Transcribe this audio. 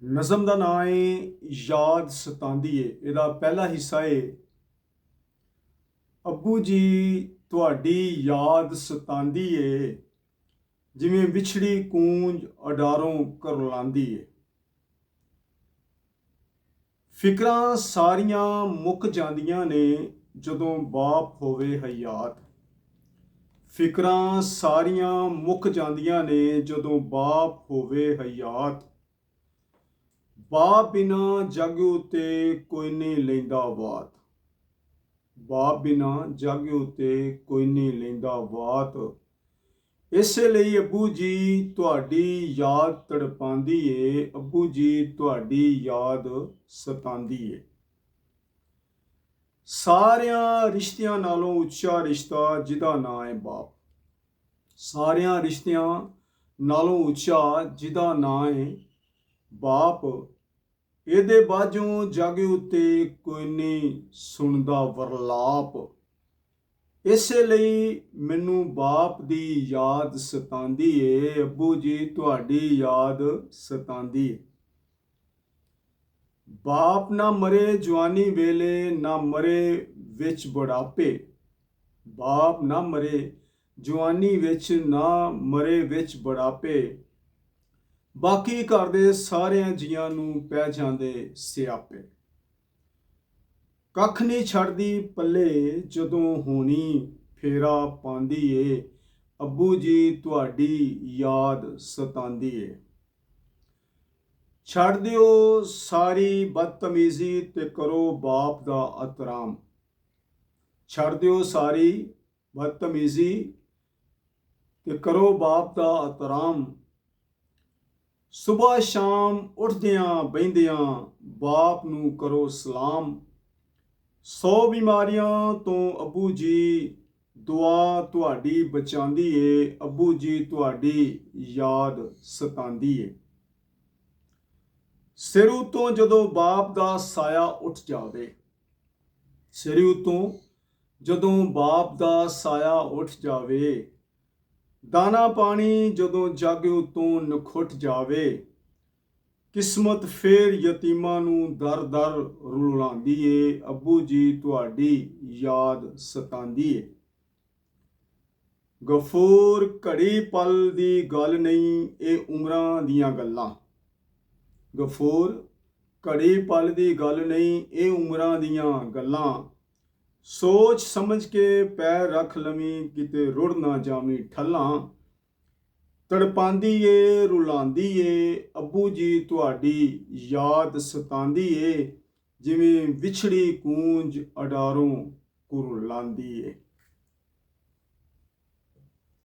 ਨਜ਼ਮ ਦਾ ਨਾਂ ਹੈ ਯਾਦ ਸਤਾਂਦੀ ਏ। ਇਹਦਾ ਪਹਿਲਾ ਹਿੱਸਾ ਹੈ, ਅੱਬੂ ਜੀ ਤੁਹਾਡੀ ਯਾਦ ਸਤਾਂਦੀ ਏ, ਜਿਵੇਂ ਵਿਛੜੀ ਕੂੰਜ ਅਡਾਰੋਂ ਕਰਲਾਂਦੀ ਏ। ਫਿਕਰਾਂ ਸਾਰੀਆਂ ਮੁੱਕ ਜਾਂਦੀਆਂ ਨੇ ਜਦੋਂ ਬਾਪ ਹੋਵੇ ਹਯਾਤ। ਫਿਕਰਾਂ ਸਾਰੀਆਂ ਮੁੱਕ ਜਾਂਦੀਆਂ ਨੇ ਜਦੋਂ ਬਾਪ ਹੋਵੇ ਹਯਾਤ। ਬਾਪ ਬਿਨਾ ਜੱਗ ਉੱਤੇ ਕੋਈ ਨਹੀਂ ਲੈਂਦਾ ਵਾਤ। ਬਾਪ ਬਿਨਾ ਜੱਗ ਉੱਤੇ ਕੋਈ ਨਹੀਂ ਲੈਂਦਾ ਵਾਤ। ਇਸੇ ਲਈ ਅੱਬੂ ਜੀ ਤੁਹਾਡੀ ਯਾਦ ਤੜਪਾਂਦੀ ਏ, ਅੱਬੂ ਜੀ ਤੁਹਾਡੀ ਯਾਦ ਸਤਾਂਦੀ ਏ। ਸਾਰਿਆਂ ਰਿਸ਼ਤਿਆਂ ਨਾਲੋਂ ਉੱਚਾ ਰਿਸ਼ਤਾ ਜਿਹਦਾ ਨਾਂ ਹੈ ਬਾਪ। ਸਾਰਿਆਂ ਰਿਸ਼ਤਿਆਂ ਨਾਲੋਂ ਉੱਚਾ ਜਿਹਦਾ ਨਾਂ ਹੈ ਬਾਪ। ਇਹਦੇ ਬਾਝੋਂ ਜੱਗ ਉੱਤੇ ਕੋਈ ਨਹੀਂ ਸੁਣਦਾ ਵਰਲਾਪ। ਇਸੇ ਲਈ ਮੈਨੂੰ ਬਾਪ ਦੀ ਯਾਦ ਸਤਾਂਦੀ ਏ, ਅੱਬੂ ਜੀ ਤੁਹਾਡੀ ਯਾਦ ਸਤਾਂਦੀ ਏ। ਬਾਪ ਨਾ ਮਰੇ ਜਵਾਨੀ ਵੇਲੇ, ਨਾ ਮਰੇ ਵਿੱਚ ਬੁਢਾਪੇ। ਬਾਪ ਨਾ ਮਰੇ ਜਵਾਨੀ ਵਿੱਚ, ਨਾ ਮਰੇ ਵਿੱਚ ਬੁਢਾਪੇ। ਬਾਕੀ ਘਰ ਦੇ ਸਾਰਿਆਂ ਜੀਆਂ ਨੂੰ ਪੈ ਜਾਂਦੇ ਸਿਆਪੇ। ਕੱਖ ਨਹੀਂ ਛੱਡਦੀ ਪੱਲੇ ਜਦੋਂ ਹੋਣੀ ਫੇਰਾ ਪਾਉਂਦੀ ਏ, ਅੱਬੂ ਜੀ ਤੁਹਾਡੀ ਯਾਦ ਸਤਾਂਦੀ ਏ। ਛੱਡ ਦਿਓ ਸਾਰੀ ਬਦਤਮੀਜ਼ੀ ਤੇ ਕਰੋ ਬਾਪ ਦਾ ਅਤਰਾਮ। ਛੱਡ ਦਿਓ ਸਾਰੀ ਬਦਤਮੀਜ਼ੀ ਤੇ ਕਰੋ ਬਾਪ ਦਾ ਅਤਰਾਮ। ਸੁਬਹ ਸ਼ਾਮ ਉੱਠਦਿਆਂ ਬਹਿੰਦਿਆਂ ਬਾਪ ਨੂੰ ਕਰੋ ਸਲਾਮ। 100 ਬਿਮਾਰੀਆਂ ਤੋਂ ਅੱਬੂ ਜੀ ਦੁਆ ਤੁਹਾਡੀ ਬਚਾਉਂਦੀ ਏ, ਅੱਬੂ ਜੀ ਤੁਹਾਡੀ ਯਾਦ ਸਤਾਂਦੀ ਏ। ਸਿਰ ਉਤੋਂ ਜਦੋਂ ਬਾਪ ਦਾ ਸਾਇਆ ਉੱਠ ਜਾਵੇ। ਸਿਰ ਉਤੋਂ ਜਦੋਂ ਬਾਪ ਦਾ ਸਾਇਆ ਉੱਠ ਜਾਵੇ। ਦਾਣਾ ਪਾਣੀ ਜਦੋਂ ਜੱਗ ਉਤੋਂ ਨਖੁੱਟ ਜਾਵੇ। ਕਿਸਮਤ ਫੇਰ ਯਤੀਮਾਂ ਨੂੰ ਦਰ ਦਰ ਰੁਲਾਉਂਦੀ ਏ, ਅੱਬੂ ਜੀ ਤੁਹਾਡੀ ਯਾਦ ਸਤਾਂਦੀ ਏ। ਗਫੂਰ ਘੜੀ ਪਲ ਦੀ ਗੱਲ ਨਹੀਂ, ਇਹ ਉਮਰਾਂ ਦੀਆਂ ਗੱਲਾਂ। ਗਫੂਰ ਘੜੀ ਪਲ ਦੀ ਗੱਲ ਨਹੀਂ, ਇਹ ਉਮਰਾਂ ਦੀਆਂ ਗੱਲਾਂ। ਸੋਚ ਸਮਝ ਕੇ ਪੈਰ ਰੱਖ ਲਵੀਂ, ਕਿਤੇ ਰੁੜ ਨਾ ਜਾਵੀਂ ਠੱਲਾਂ। ਤੜਪਾਂਦੀ ਏ ਰੁਲਾਂਦੀ ਏ, ਅੱਬੂ ਜੀ ਤੁਹਾਡੀ ਯਾਦ ਸਤਾਂਦੀ ਏ, ਜਿਵੇਂ ਵਿਛੜੀ ਕੂੰਜ ਅਡਾਰੋਂ ਕੁਰਲਾਂਦੀ ਏ।